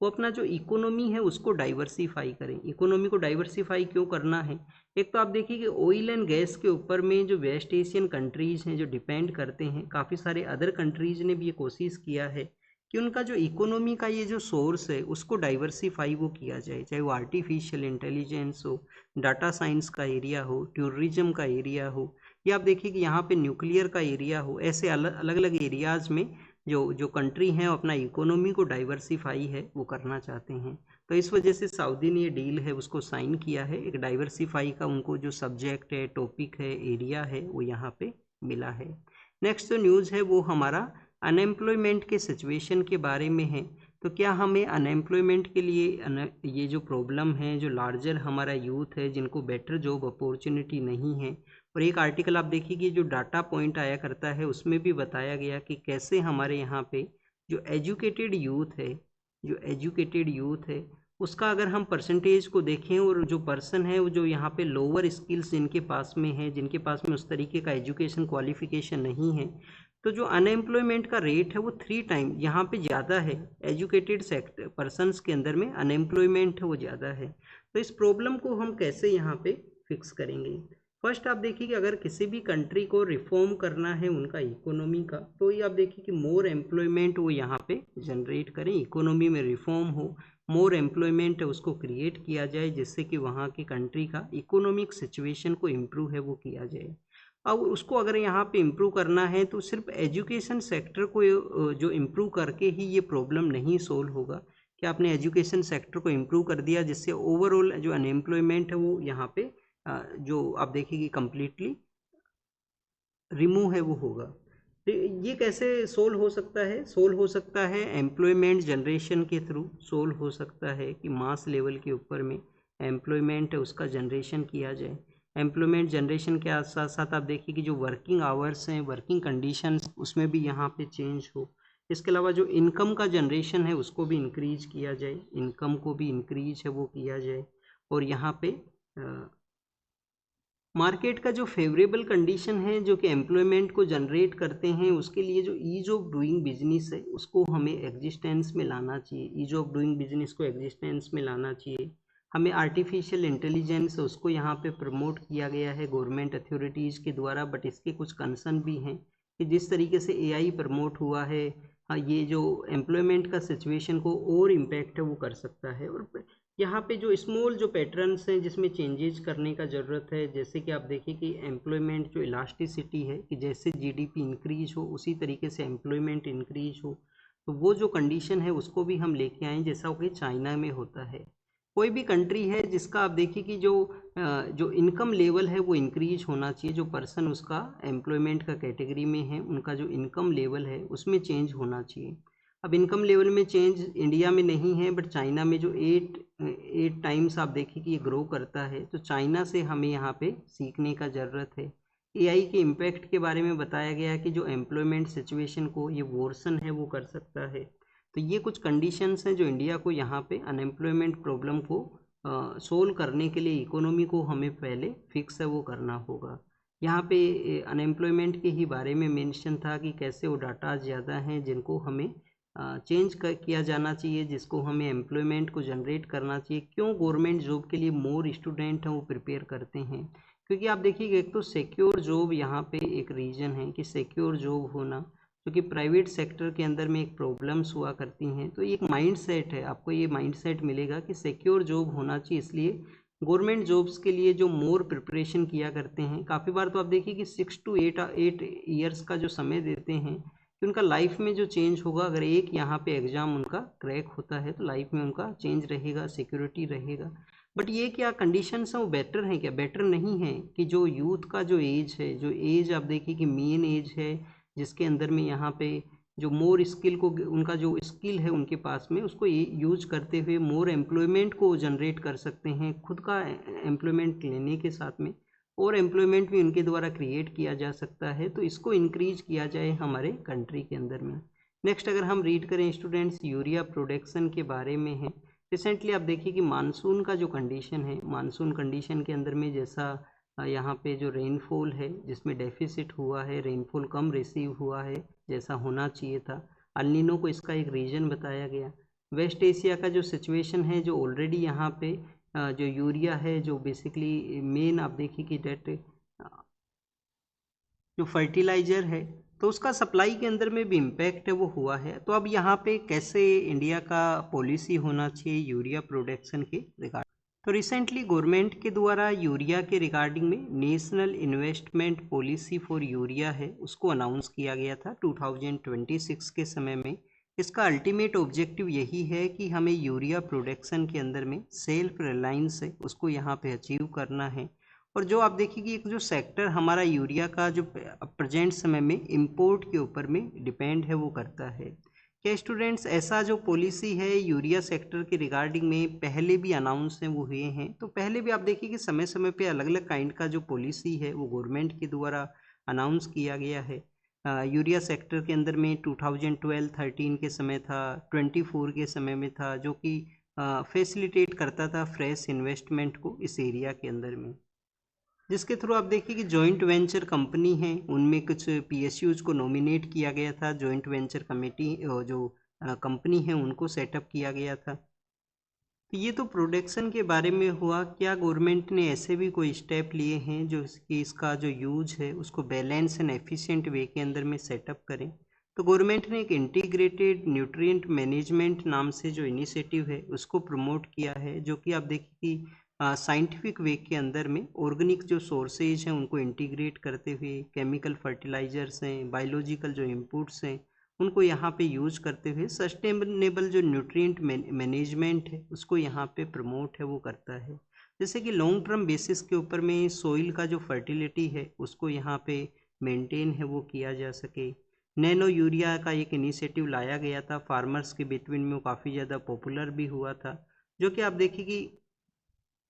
वो अपना जो इकोनॉमी है उसको डाइवर्सिफाई करें। इकोनॉमी को डाइवर्सिफाई क्यों करना है? एक तो आप देखिए कि ऑयल एंड गैस के ऊपर में जो वेस्ट एशियन कंट्रीज़ हैं जो डिपेंड करते हैं, काफ़ी सारे अदर कंट्रीज़ ने भी ये कोशिश किया है कि उनका जो इकोनॉमी का ये जो सोर्स है उसको डाइवर्सिफाई वो किया जाए, चाहे वो आर्टिफिशियल इंटेलिजेंस हो, डाटा साइंस का एरिया हो, टूरिज्म का एरिया हो, या आप देखिए कि यहाँ पे न्यूक्लियर का एरिया हो। ऐसे अलग अलग एरियाज़ में जो जो कंट्री हैं अपना इकोनॉमी को डाइवर्सिफाई है वो करना चाहते हैं। तो इस वजह से सऊदी ने ये डील है उसको साइन किया है, एक डाइवर्सिफाई का उनको जो सब्जेक्ट है, टॉपिक है, एरिया है वो यहाँ पे मिला है। नेक्स्ट जो न्यूज़ है वो हमारा अनएम्प्लॉयमेंट के सिचुएशन के बारे में है। तो क्या हमें अनएम्प्लॉयमेंट के लिए ये जो प्रॉब्लम है, जो लार्जर हमारा यूथ है जिनको बेटर जॉब अपॉर्चुनिटी नहीं है, और एक आर्टिकल आप देखिए कि जो डाटा पॉइंट आया करता है उसमें भी बताया गया कि कैसे हमारे यहाँ पे जो एजुकेटेड यूथ है, जो एजुकेटेड यूथ है उसका अगर हम परसेंटेज को देखें और जो पर्सन है वो जो यहाँ पे लोअर स्किल्स जिनके पास में है, जिनके पास में उस तरीके का एजुकेशन क्वालिफिकेशन नहीं है, तो जो अनएम्प्लॉयमेंट का रेट है वो 3 टाइम यहाँ पे ज़्यादा है। एजुकेटेड सेक्टर पर्सनस के अंदर में अनएम्प्लॉयमेंट है वो ज़्यादा है। तो इस प्रॉब्लम को हम कैसे यहाँ पे फिक्स करेंगे? फर्स्ट आप देखिए कि अगर किसी भी कंट्री को रिफॉर्म करना है उनका इकोनॉमी का, तो ये आप देखिए कि मोर एम्प्लॉयमेंट वो यहाँ पे जनरेट करें, इकोनॉमी में रिफॉर्म हो, मोर एम्प्लॉयमेंट है उसको क्रिएट किया जाए जिससे कि वहाँ की कंट्री का इकोनॉमिक सिचुएशन को इम्प्रूव है वो किया जाए। अब उसको अगर यहाँ पे इम्प्रूव करना है तो सिर्फ एजुकेशन सेक्टर को जो इम्प्रूव करके ही ये प्रॉब्लम नहीं सोल्व होगा कि आपने एजुकेशन सेक्टर को इम्प्रूव कर दिया जिससे ओवरऑल जो अनएम्प्लॉयमेंट है वो यहाँ पे जो आप देखिए कम्प्लीटली रिमूव है वो होगा। तो ये कैसे सोल्व हो सकता है? सोल्व हो सकता है एम्प्लॉयमेंट जनरेशन के थ्रू, सोल्व हो सकता है कि मास लेवल के ऊपर में एम्प्लॉयमेंट है उसका जनरेशन किया जाए। एम्प्लॉयमेंट जनरेशन के साथ साथ आप देखिए कि जो वर्किंग आवर्स हैं, वर्किंग कंडीशंस, उसमें भी यहाँ पे चेंज हो। इसके अलावा जो इनकम का जनरेशन है उसको भी इंक्रीज किया जाए, इनकम को भी इंक्रीज है वो किया जाए। और यहाँ पे मार्केट का जो फेवरेबल कंडीशन है जो कि एम्प्लॉयमेंट को जनरेट करते हैं उसके लिए जो ईज ऑफ डूइंग बिजनेस है उसको हमें एग्जिस्टेंस में लाना चाहिए, ईज ऑफ डूइंग बिजनेस को एग्जिस्टेंस में लाना चाहिए। हमें आर्टिफिशियल इंटेलिजेंस उसको यहाँ पे प्रमोट किया गया है गवर्नमेंट अथॉरिटीज़ के द्वारा, बट इसके कुछ कंसर्न भी हैं कि जिस तरीके से एआई प्रमोट हुआ है, हाँ, ये जो एम्प्लॉयमेंट का सिचुएशन को और इम्पैक्ट है वो कर सकता है। और यहाँ पे जो स्मॉल जो पैटर्न्स हैं जिसमें चेंजेस करने का ज़रूरत है, जैसे कि आप देखिए कि एम्प्लॉयमेंट जो इलास्टिसिटी है कि जैसे जीडीपी इंक्रीज हो उसी तरीके से एम्प्लॉयमेंट इंक्रीज हो, तो वो जो कंडीशन है उसको भी हम लेके आएँ जैसा कि चाइना में होता है। कोई भी कंट्री है जिसका आप देखिए कि जो इनकम लेवल है वो इंक्रीज होना चाहिए, जो पर्सन उसका एम्प्लॉयमेंट का कैटेगरी में है उनका जो इनकम लेवल है उसमें चेंज होना चाहिए। अब इनकम लेवल में चेंज इंडिया में नहीं है, बट चाइना में जो 8 टाइम्स आप देखिए कि ये ग्रो करता है, तो चाइना से हमें यहाँ पे सीखने का ज़रूरत है। एआई के इम्पैक्ट के बारे में बताया गया है कि जो एम्प्लॉयमेंट सिचुएशन को ये वर्सन है वो कर सकता है। तो ये कुछ कंडीशंस हैं जो इंडिया को यहाँ पे अनएम्प्लॉयमेंट प्रॉब्लम को सोल्व करने के लिए इकोनॉमी को हमें पहले फिक्स है वो करना होगा। यहाँ पे अनएम्प्लॉयमेंट के ही बारे में मेंशन था कि कैसे वो डाटा ज़्यादा हैं जिनको हमें चेंज किया जाना चाहिए, जिसको हमें एम्प्लॉयमेंट को जनरेट करना चाहिए। क्यों गवर्नमेंट जॉब के लिए मोर स्टूडेंट हैं वो प्रिपेयर करते हैं? क्योंकि आप देखिए एक तो सिक्योर जॉब यहाँ पे एक रीज़न है कि सिक्योर जॉब होना, क्योंकि प्राइवेट सेक्टर के अंदर में एक प्रॉब्लम्स हुआ करती हैं। तो ये एक माइंड सेट है, आपको ये माइंड सेट मिलेगा कि सिक्योर जॉब होना चाहिए, इसलिए गवर्नमेंट जॉब्स के लिए जो मोर प्रिपरेशन किया करते हैं, काफ़ी बार तो आप देखिए कि 6 to 8 ईयर्स का जो समय देते हैं कि उनका लाइफ में जो चेंज होगा, अगर एक यहाँ पे एग्ज़ाम उनका क्रैक होता है तो लाइफ में उनका चेंज रहेगा, सिक्योरिटी रहेगा। बट ये क्या कंडीशंस हैं वो बेटर हैं क्या? बेटर नहीं है कि जो यूथ का जो एज है, जो एज आप देखिए कि मेन एज है जिसके अंदर में यहाँ पे जो मोर स्किल को, उनका जो स्किल है उनके पास में, उसको यूज करते हुए मोर एम्प्लॉयमेंट को जनरेट कर सकते हैं, खुद का एम्प्लॉयमेंट लेने के साथ में और एम्प्लॉयमेंट भी उनके द्वारा क्रिएट किया जा सकता है। तो इसको इंक्रीज किया जाए हमारे कंट्री के अंदर में। नेक्स्ट अगर हम रीड करें स्टूडेंट्स, यूरिया प्रोडक्शन के बारे में है। रिसेंटली आप देखिए कि मानसून का जो कंडीशन है, मानसून कंडीशन के अंदर में जैसा यहाँ पे जो रेनफॉल है जिसमें डेफिसिट हुआ है, रेनफॉल कम रिसीव हुआ है जैसा होना चाहिए था। अल नीनो को इसका एक रीज़न बताया गया। वेस्ट एशिया का जो सिचुएशन है, जो ऑलरेडी यहाँ पे जो यूरिया है, जो बेसिकली मेन आप देखिए कि डेट जो फर्टिलाइज़र है तो उसका सप्लाई के अंदर में भी इम्पैक्ट है वो हुआ है। तो अब यहाँ पे कैसे इंडिया का पॉलिसी होना चाहिए यूरिया प्रोडक्शन के रिगार्ड। तो रिसेंटली गवर्नमेंट के द्वारा यूरिया के रिगार्डिंग में national investment policy for urea है उसको अनाउंस किया गया था 2026 के समय में। इसका अल्टीमेट ऑब्जेक्टिव यही है कि हमें यूरिया प्रोडक्शन के अंदर में सेल्फ रिलायंस है उसको यहाँ पे अचीव करना है। और जो आप देखिए कि एक जो सेक्टर हमारा यूरिया का जो प्रेजेंट समय में इंपोर्ट के ऊपर में डिपेंड है वो करता है। क्या स्टूडेंट्स ऐसा जो पॉलिसी है यूरिया सेक्टर के रिगार्डिंग में पहले भी अनाउंस हैं वो हुए हैं। तो पहले भी आप देखिए कि समय समय पे अलग अलग काइंड का जो पॉलिसी है वो गवर्नमेंट के द्वारा अनाउंस किया गया है। यूरिया सेक्टर के अंदर में 2012-13 के समय था, 24 के समय में था, जो कि फैसिलिटेट करता था फ्रेश इन्वेस्टमेंट को इस एरिया के अंदर में, जिसके थ्रू आप देखिए कि जॉइंट वेंचर कंपनी है उनमें कुछ पीएसयूज को नॉमिनेट किया गया था, जॉइंट वेंचर कमेटी जो कंपनी है उनको सेटअप किया गया था। तो ये तो प्रोडक्शन के बारे में हुआ। क्या गवर्नमेंट ने ऐसे भी कोई स्टेप लिए हैं जो कि इसका जो यूज है उसको बैलेंस एंड एफिशिएंट वे के अंदर में सेटअप करें? तो गवर्नमेंट ने एक इंटीग्रेटेड न्यूट्रिएंट मैनेजमेंट नाम से जो इनिशिएटिव है उसको प्रमोट किया है, जो कि आप देखिए कि साइंटिफिक वे के अंदर में ऑर्गेनिक जो सोर्सेज हैं उनको इंटीग्रेट करते हुए, केमिकल फर्टिलाइजर्स हैं, बायोलॉजिकल जो इनपुट्स हैं उनको यहाँ पे यूज करते हुए सस्टेनेबल जो न्यूट्रिएंट मैनेजमेंट है उसको यहाँ पे प्रमोट है वो करता है। जैसे कि लॉन्ग टर्म बेसिस के ऊपर में सोइल का जो फर्टिलिटी है उसको यहाँ पे मेंटेन है वो किया जा सके। नैनो यूरिया का एक इनिशिएटिव लाया गया था फार्मर्स के बिटवीन में, वो काफ़ी ज़्यादा पॉपुलर भी हुआ था, जो कि आप देखिए कि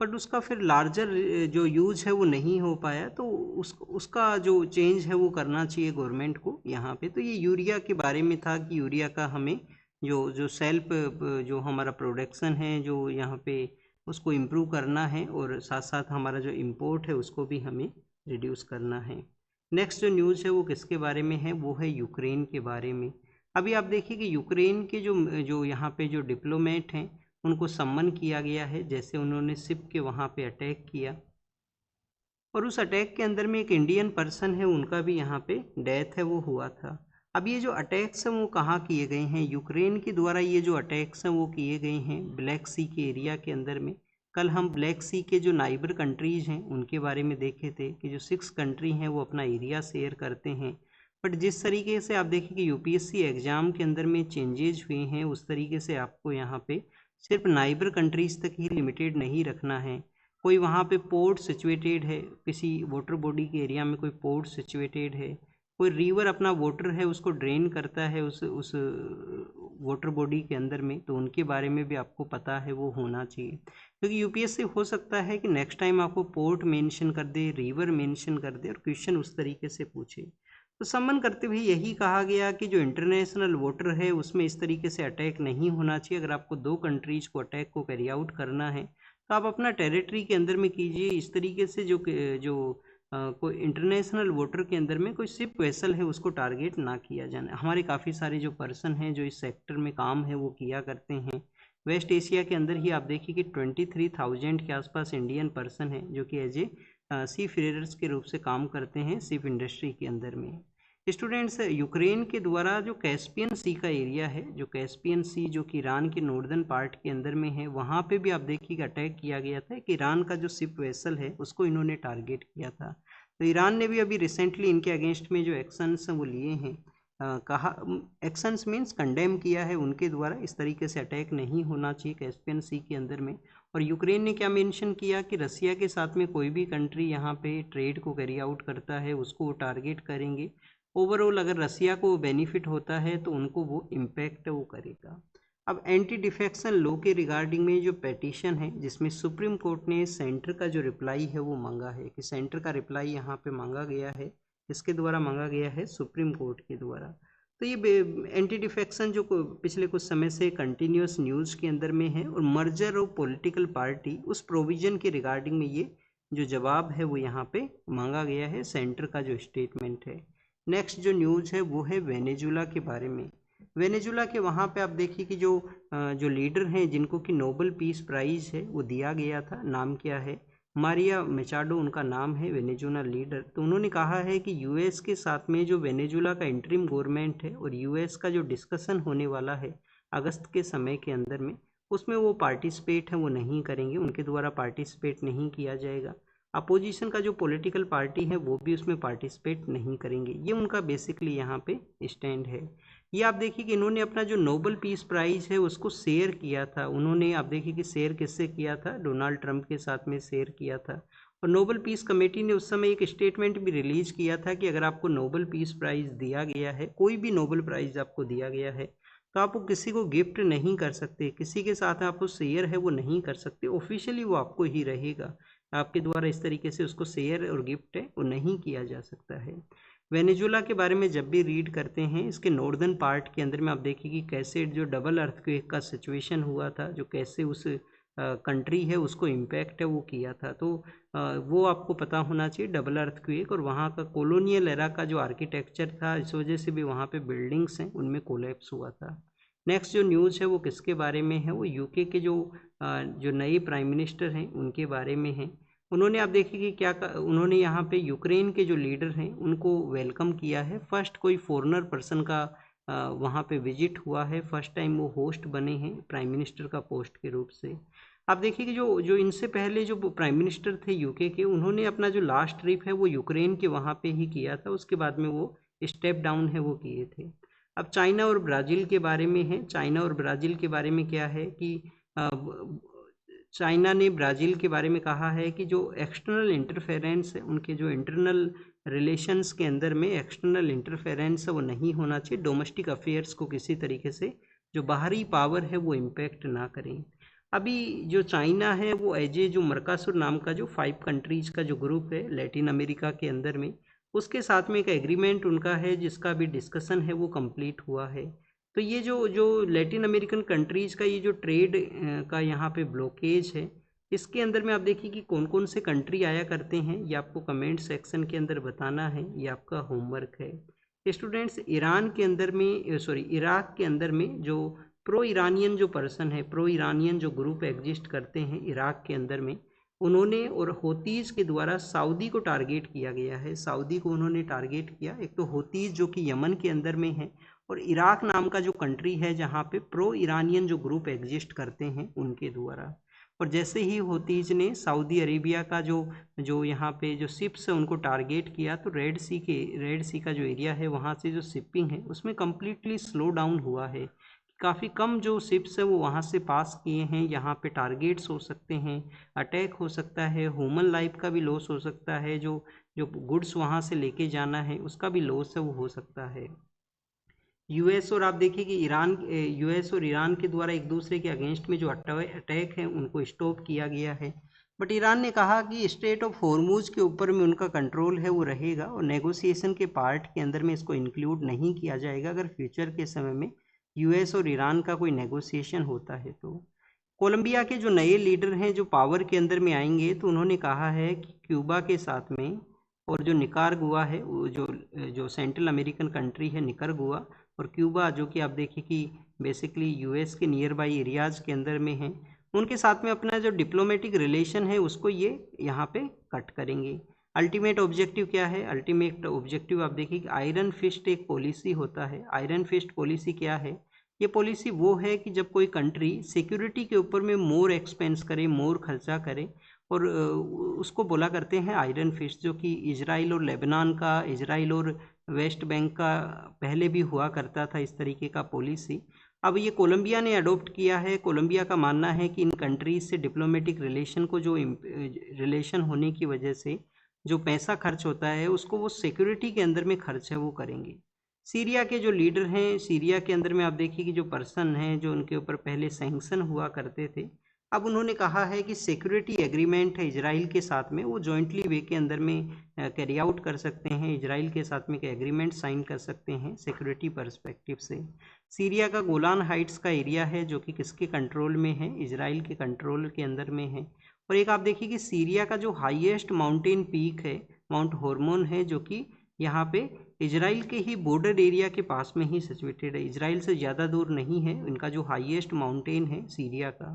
बट उसका फिर लार्जर जो यूज है वो नहीं हो पाया। तो उसका जो चेंज है वो करना चाहिए गवर्नमेंट को यहाँ पे। तो ये यूरिया के बारे में था कि यूरिया का हमें जो जो सेल्फ जो हमारा प्रोडक्शन है जो यहाँ पे उसको इम्प्रूव करना है, और साथ साथ हमारा जो इम्पोर्ट है उसको भी हमें रिड्यूस करना है। नेक्स्ट जो न्यूज़ है वो किसके बारे में है? वो है यूक्रेन के बारे में। अभी आप देखिए कि यूक्रेन के जो जो यहाँ पे जो डिप्लोमेट हैं उनको सम्मन किया गया है, जैसे उन्होंने शिप के वहाँ पे अटैक किया और उस अटैक के अंदर में एक इंडियन पर्सन है उनका भी यहाँ पे डेथ है वो हुआ था। अब ये जो अटैक्स हैं वो कहाँ किए गए हैं? यूक्रेन के द्वारा ये जो अटैक्स हैं वो किए गए हैं ब्लैक सी के एरिया के अंदर में। कल हम ब्लैक सी के जो नाइबर कंट्रीज़ हैं उनके बारे में देखे थे कि जो 6 कंट्री हैं वो अपना एरिया शेयर करते हैं। बट जिस तरीके से आप देखिए कि यूपीएससी एग्ज़ाम के अंदर में चेंजेज हुए हैं उस तरीके से आपको यहाँ पे सिर्फ नाइबर कंट्रीज़ तक ही लिमिटेड नहीं रखना है। कोई वहाँ पे पोर्ट सिचुएटेड है, किसी वाटर बॉडी के एरिया में कोई पोर्ट सिचुएटेड है, कोई रिवर अपना वाटर है उसको ड्रेन करता है उस वाटर बॉडी के अंदर में, तो उनके बारे में भी आपको पता है वो होना चाहिए। क्योंकि यूपीएससी हो सकता है कि नेक्स्ट टाइम आपको पोर्ट मेंशन कर दे, रिवर मेंशन कर दे और क्वेश्चन उस तरीके से पूछे। तो सम्मन करते हुए यही कहा गया कि जो इंटरनेशनल वाटर है उसमें इस तरीके से अटैक नहीं होना चाहिए। अगर आपको 2 कंट्रीज़ को अटैक को कैरी आउट करना है तो आप अपना टेरिटरी के अंदर में कीजिए। इस तरीके से जो कोई इंटरनेशनल वाटर के अंदर में कोई शिप वेसल है उसको टारगेट ना किया जाए। हमारे काफ़ी सारे जो पर्सन हैं जो इस सेक्टर में काम है वो किया करते हैं। वेस्ट एशिया के अंदर ही आप देखिए कि 23,000 के आसपास इंडियन पर्सन हैं जो कि एज ए सी फेरर्स के रूप से काम करते हैं शिप इंडस्ट्री के अंदर में। स्टूडेंट्स, यूक्रेन के द्वारा जो कैस्पियन सी का एरिया है, जो कैस्पियन सी जो कि ईरान के नॉर्दर्न पार्ट के अंदर में है, वहाँ पे भी आप देखिए अटैक किया गया था कि ईरान का जो शिप वेसल है उसको इन्होंने टारगेट किया था। तो ईरान ने भी अभी रिसेंटली इनके अगेंस्ट में जो एक्शंस वो लिए हैं, कहा एक्शंस मीन्स कंडेम किया है उनके द्वारा, इस तरीके से अटैक नहीं होना चाहिए कैस्पियन सी के अंदर में। और यूक्रेन ने क्या मेंशन किया कि रसिया के साथ में कोई भी कंट्री यहाँ पे ट्रेड को कैरी आउट करता है उसको वो टारगेट करेंगे। ओवरऑल अगर रसिया को बेनिफिट होता है तो उनको वो इम्पैक्ट वो करेगा। अब एंटी डिफेक्शन लॉ के रिगार्डिंग में जो पेटिशन है, जिसमें सुप्रीम कोर्ट ने सेंटर का जो रिप्लाई है वो मांगा है, कि सेंटर का रिप्लाई यहाँ पे मांगा गया है, इसके द्वारा मांगा गया है सुप्रीम कोर्ट के द्वारा। तो ये एंटी डिफेक्शन जो पिछले कुछ समय से कंटिन्यूस न्यूज़ के अंदर में है, और मर्जर ऑफ पॉलिटिकल पार्टी उस प्रोविजन के रिगार्डिंग में ये जो जवाब है वो यहाँ पे मांगा गया है, सेंटर का जो स्टेटमेंट है। नेक्स्ट जो न्यूज़ है वो है वेनेजुला के बारे में। वेनेजुला के वहाँ पे आप देखिए कि जो लीडर हैं जिनको कि नोबेल पीस प्राइज़ है वो दिया गया था, नाम क्या है, मारिया मेचाडो उनका नाम है, वेनेजुला लीडर। तो उन्होंने कहा है कि यूएस के साथ में जो वेनेजुला का इंटरिम गवर्नमेंट है और यूएस का जो डिस्कशन होने वाला है अगस्त के समय के अंदर में, उसमें वो पार्टिसिपेट है वो नहीं करेंगे, उनके द्वारा पार्टिसिपेट नहीं किया जाएगा। अपोजिशन का जो पॉलिटिकल पार्टी है वो भी उसमें पार्टिसिपेट नहीं करेंगे। ये उनका बेसिकली यहाँ पे स्टैंड है। ये आप देखिए कि इन्होंने अपना जो नोबेल पीस प्राइज़ है उसको शेयर किया था, उन्होंने आप देखिए कि शेयर किससे किया था, डोनाल्ड ट्रंप के साथ में शेयर किया था। और नोबेल पीस कमेटी ने उस समय एक स्टेटमेंट भी रिलीज किया था कि अगर आपको नोबेल पीस प्राइज़ दिया गया है, कोई भी नोबेल प्राइज़ आपको दिया गया है, तो आप वो किसी को गिफ्ट नहीं कर सकते, किसी के साथ आप वो शेयर है वो नहीं कर सकते, ऑफिशियली वो आपको ही रहेगा, आपके द्वारा इस तरीके से उसको शेयर और गिफ्ट है वो नहीं किया जा सकता है। वेनेजुला के बारे में जब भी रीड करते हैं, इसके नॉर्दर्न पार्ट के अंदर में आप देखिए कि कैसे जो डबल अर्थक्वेक का सिचुएशन हुआ था, जो कैसे उस कंट्री है उसको इम्पैक्ट है वो किया था, तो वो आपको पता होना चाहिए डबल अर्थक्वेक। और वहाँ का कॉलोनियल एरा का जो आर्किटेक्चर था, इस वजह से भी वहाँ पे बिल्डिंग्स हैं उनमें कोलैप्स हुआ था। नेक्स्ट जो न्यूज़ है वो किसके बारे में है, वो यूके के जो नए प्राइम मिनिस्टर हैं उनके बारे में है। उन्होंने आप देखिए कि उन्होंने यहाँ पे यूक्रेन के जो लीडर हैं उनको वेलकम किया है। फर्स्ट कोई फॉरेनर पर्सन का वहाँ पे विजिट हुआ है, फर्स्ट टाइम वो होस्ट बने हैं प्राइम मिनिस्टर का पोस्ट के रूप से। आप देखिए कि जो जो इनसे पहले जो प्राइम मिनिस्टर थे यूके के, उन्होंने अपना जो लास्ट ट्रिप है वो यूक्रेन के वहाँ पे ही किया था, उसके बाद में वो स्टेप डाउन है वो किए थे। अब चाइना और ब्राज़ील के बारे में है। चाइना और ब्राज़ील के बारे में क्या है कि चाइना ने ब्राज़ील के बारे में कहा है कि जो एक्सटर्नल इंटरफेरेंस है, उनके जो इंटरनल रिलेशंस के अंदर में एक्सटर्नल इंटरफेरेंस है वो नहीं होना चाहिए, डोमेस्टिक अफेयर्स को किसी तरीके से जो बाहरी पावर है वो इम्पैक्ट ना करें। अभी जो चाइना है वो एज ए जो मर्कासुर नाम का जो 5 कंट्रीज का जो ग्रुप है लैटिन अमेरिका के अंदर में, उसके साथ में एक एग्रीमेंट उनका है जिसका भी डिस्कशन है वो कंप्लीट हुआ है। तो ये जो जो लैटिन अमेरिकन कंट्रीज़ का ये जो ट्रेड का यहाँ पे ब्लॉकेज है, इसके अंदर में आप देखिए कि कौन कौन से कंट्री आया करते हैं, ये आपको कमेंट सेक्शन के अंदर बताना है, ये आपका होमवर्क है। स्टूडेंट्स, ईरान के अंदर में इराक के अंदर में जो प्रो ईरानियन जो पर्सन है, प्रो ईरानियन जो ग्रुप एग्जिस्ट करते हैं इराक के अंदर में, उन्होंने और होतीज़ के द्वारा सऊदी को टारगेट किया गया है, सऊदी को उन्होंने टारगेट किया। एक तो होतीज़ जो कि यमन के अंदर में है, और इराक नाम का जो कंट्री है जहाँ पे प्रो ईरानियन जो ग्रुप एग्जिस्ट करते हैं उनके द्वारा। और जैसे ही होतीज़ ने सऊदी अरेबिया का जो जो यहाँ पे जो शिप्स है उनको टारगेट किया, तो रेड सी का जो एरिया है वहाँ से जो शिपिंग है उसमें कम्प्लीटली स्लो डाउन हुआ है। काफ़ी कम जो शिप्स है वो वहाँ से पास किए हैं। यहाँ पे टारगेट्स हो सकते हैं, अटैक हो सकता है, ह्यूमन लाइफ का भी लॉस हो सकता है, जो जो गुड्स वहाँ से लेके जाना है उसका भी लॉस है वो हो सकता है। यूएस और आप देखिए कि यूएस और ईरान के द्वारा एक दूसरे के अगेंस्ट में जो अटैक है उनको स्टॉप किया गया है। बट ईरान ने कहा कि स्ट्रेट ऑफ हॉर्मुज के ऊपर में उनका कंट्रोल है वो रहेगा, और नेगोशिएशन के पार्ट के अंदर में इसको इंक्लूड नहीं किया जाएगा अगर फ्यूचर के समय में यूएस और ईरान का कोई नेगोशिएशन होता है तो। कोलंबिया के जो नए लीडर हैं जो पावर के अंदर में आएंगे, तो उन्होंने कहा है कि क्यूबा के साथ में और जो निकारागुआ है, वो जो सेंट्रल अमेरिकन कंट्री है निकारागुआ और क्यूबा, जो कि आप देखिए कि बेसिकली यूएस के नियर बाई एरियाज़ के अंदर में हैं, उनके साथ में अपना जो डिप्लोमेटिक रिलेशन है उसको ये यहाँ पे कट करेंगे। अल्टीमेट ऑब्जेक्टिव क्या है? अल्टीमेट ऑब्जेक्टिव आप देखिए कि आयरन फिस्ट एक पॉलिसी होता है। आयरन फिस्ट पॉलिसी क्या है? ये पॉलिसी वो है कि जब कोई कंट्री सिक्योरिटी के ऊपर में मोर एक्सपेंस करे, मोर खर्चा करे, और उसको बोला करते हैं आयरन फिस्ट, जो कि इजराइल और लेबनान का, इजराइल और वेस्ट बैंक का पहले भी हुआ करता था इस तरीके का पॉलिसी। अब ये कोलंबिया ने अडॉप्ट किया है। कोलंबिया का मानना है कि इन कंट्रीज से डिप्लोमेटिक रिलेशन को, जो रिलेशन होने की वजह से जो पैसा खर्च होता है उसको वो सिक्योरिटी के अंदर में खर्च है वो करेंगे। सीरिया के जो लीडर हैं, सीरिया के अंदर में आप देखिए कि जो पर्सन हैं जो उनके ऊपर पहले सैंक्शन हुआ करते थे, अब उन्होंने कहा है कि सिक्योरिटी एग्रीमेंट है इजराइल के साथ में, वो जॉइंटली वे के अंदर में कैरी आउट कर सकते हैं, इजराइल के साथ में एग्रीमेंट साइन कर सकते हैं सिक्योरिटी पर्सपेक्टिव से। सीरिया का गोलान हाइट्स का एरिया है जो कि किसके कंट्रोल में है? इजराइल के कंट्रोल के अंदर में है। और एक आप देखिए कि सीरिया का जो हाईएस्ट माउंटेन पीक है माउंट हॉर्मोन है, जो कि यहाँ पे इजराइल के ही बॉर्डर एरिया के पास में ही सिचुएटेड है, इजराइल से ज़्यादा दूर नहीं है। इनका जो हाईएस्ट माउंटेन है सीरिया का।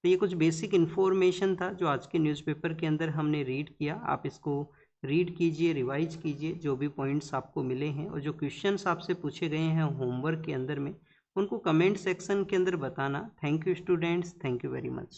तो ये कुछ बेसिक इन्फॉर्मेशन था जो आज के न्यूज़पेपर के अंदर हमने रीड किया। आप इसको रीड कीजिए, रिवाइज कीजिए, जो भी पॉइंट्स आपको मिले हैं और जो क्वेश्चंस आपसे पूछे गए हैं होमवर्क के अंदर में, उनको कमेंट सेक्शन के अंदर बताना। Thank you students, thank you very much.